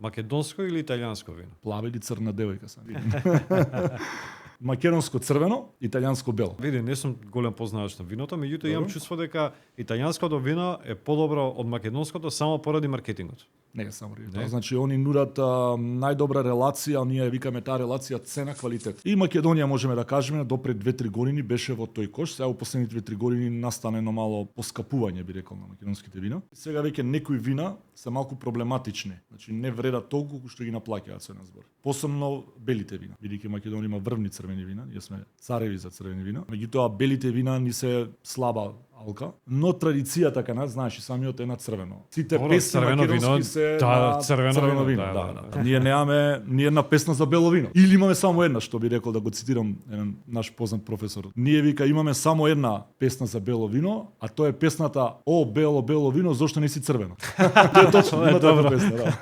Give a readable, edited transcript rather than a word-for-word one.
Македонско или италијанско вино? Плава или црна девојка сам. Македонско црвено, италијанско бело. Види, не сум голем познавач на виното, меѓутоа имам чувство дека италијанското вино е подобро од македонското само поради маркетингот. Не е само тоа. Значи они нудат најдобра релација, ние викаме таа релација цена квалитет. И Македонија можеме да кажеме до пред 2-3 години беше во тој кош, сега во последните 2-3 години настане едно мало поскапување, би рекол, на македонските вина. Сега веќе некои вина се малку проблематични, значи не вредат толку што ги наплаќаат со збор. Посебно белите вина, бидејќи Македонија има врвни црвени вина, ние сме цареви за црвени вина. Меѓутоа белите вина ни се слаба алка, но традицијата кај нас, знаеш, и самиот е на црвено. Сите песни македонски се на црвено вино. Да. Ние немаме ни една песна за бело вино. Или имаме само една, што би рекол да го цитирам еден наш познат професор. Ние вика имаме само една песна за бело вино, а тоа е песната О бело бело вино, зошто не си црвено? Тоа е точно, има таква песна, да.